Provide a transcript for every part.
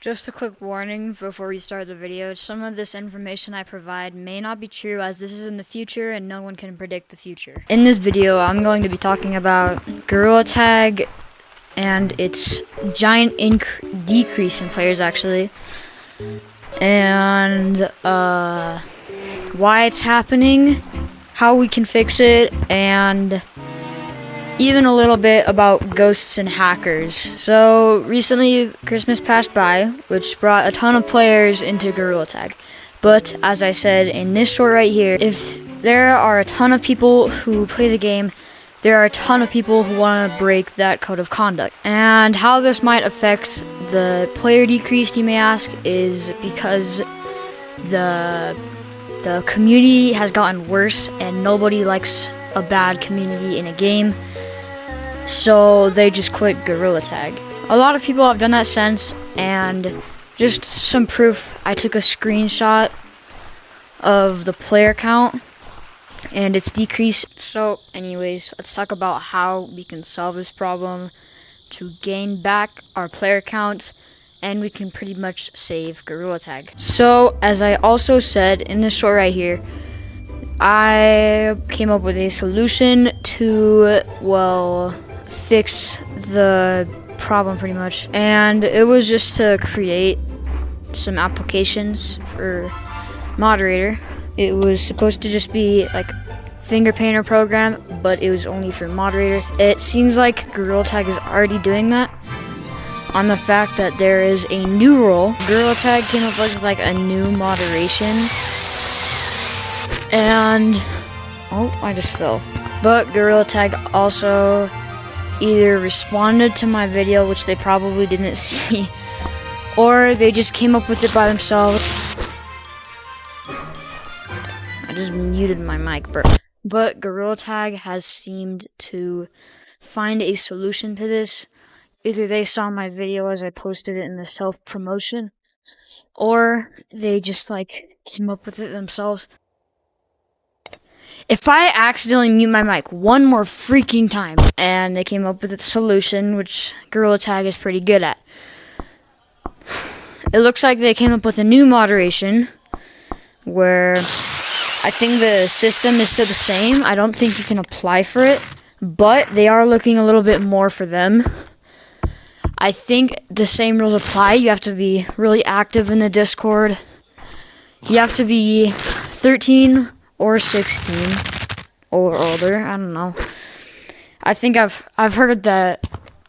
Just a quick warning before we start the video. Some of this information I provide may not be true, as this is in the future and no one can predict the future. In this video, I'm going to be talking about Gtag and its giant decrease in players, actually, and why it's happening, how we can fix it, and even a little bit about ghosts and hackers. So recently Christmas passed by, which brought a ton of players into Gtag. But as I said in this short right here, if there are a ton of people who play the game, there are a ton of people who want to break that code of conduct. And how this might affect the player decrease, you may ask, is because the community has gotten worse and nobody likes a bad community in a game. So they just quit Gtag. A lot of people have done that since, and just some proof, I took a screenshot of the player count and its decrease. So anyways, let's talk about how we can solve this problem to gain back our player count, and we can pretty much save Gtag. So as I also said in this short right here, I came up with a solution to, well, fix the problem pretty much, and it was just to create some applications for moderator. It was supposed to just be like finger painter program, but it was only for moderator. It seems like Gtag is already doing that, on the fact that there is a new role. Gtag came up with like a new moderation, and oh, I just fell. But Gtag also either responded to my video, which they probably didn't see, or they just came up with it by themselves. I just muted my mic, bro. But Gtag has seemed to find a solution to this. Either they saw my video as I posted it in the self-promotion, or they just like came up with it themselves. If I accidentally mute my mic one more freaking time, and they came up with a solution, which Gtag is pretty good at. It looks like they came up with a new moderation, where I think the system is still the same. I don't think you can apply for it, but they are looking a little bit more for them. I think the same rules apply. You have to be really active in the Discord. You have to be 13 or 16 or older. I don't know. I think I've heard that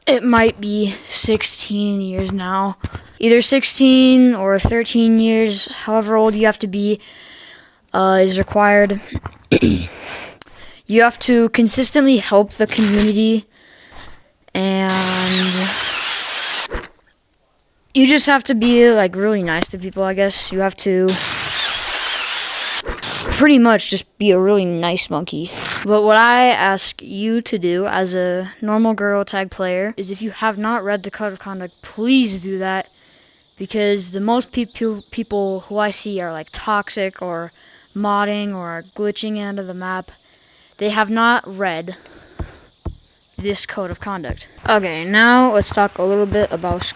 it might be 16 years now. Either 16 or 13 years, however old you have to be, is required. You have to consistently help the community, and you just have to be like really nice to people, I guess. You have to pretty much just be a really nice monkey. But what I ask you to do as a normal Gtag player is, if you have not read the code of conduct, please do that, because the most people who I see are like toxic or modding or are glitching into the map. They have not read this code of conduct. Okay, now let's talk a little bit about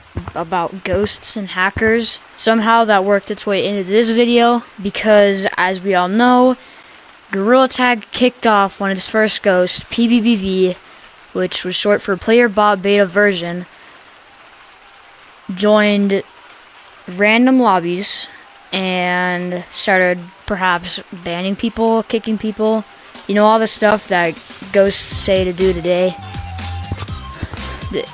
ghosts and hackers. Somehow that worked its way into this video, because as we all know, Gtag kicked off when its first ghost, PBBV, which was short for Player Bot Beta Version, joined random lobbies and started perhaps banning people, kicking people, you know, all the stuff that ghosts say to do today.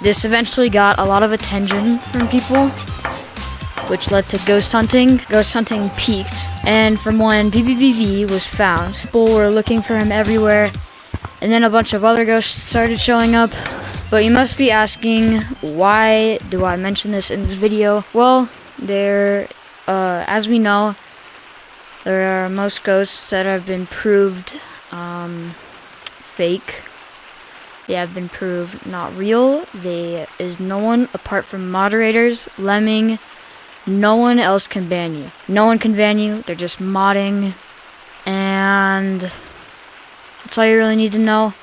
This eventually got a lot of attention from people, which led to ghost hunting. Ghost hunting peaked, and from when PBBV was found, people were looking for him everywhere, and then a bunch of other ghosts started showing up. But you must be asking, why do I mention this in this video? Well, as we know, there are most ghosts that have been proved fake. They have been proved not real. There is no one apart from moderators, Lemming. No one else can ban you. No one can ban you. They're just modding. And That's all you really need to know.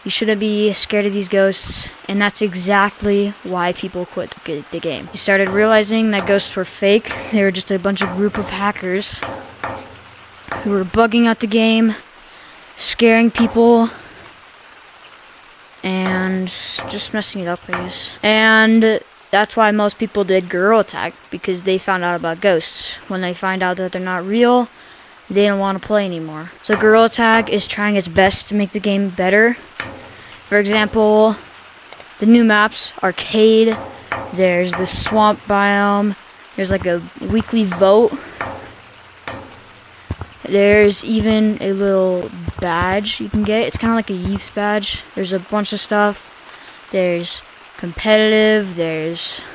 You shouldn't be scared of these ghosts, and that's exactly why people quit the game. You started realizing that ghosts were fake. They were just a group of hackers who were bugging out the game, scaring people, and just messing it up, I guess. And that's why most people did Gorilla Tag, because they found out about ghosts. When they find out that they're not real, they don't want to play anymore. So Gorilla Tag is trying its best to make the game better. For example, the new maps, Arcade, there's the Swamp Biome, there's like a weekly vote. There's even a little badge you can get. It's kind of like a youth's badge. There's a bunch of stuff. There's competitive, there's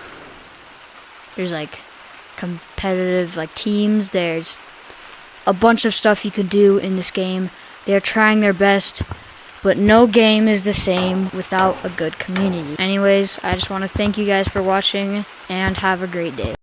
like competitive like teams. There's a bunch of stuff you can do in this game. They're trying their best, but no game is the same without a good community. Anyways, I just want to thank you guys for watching, and have a great day.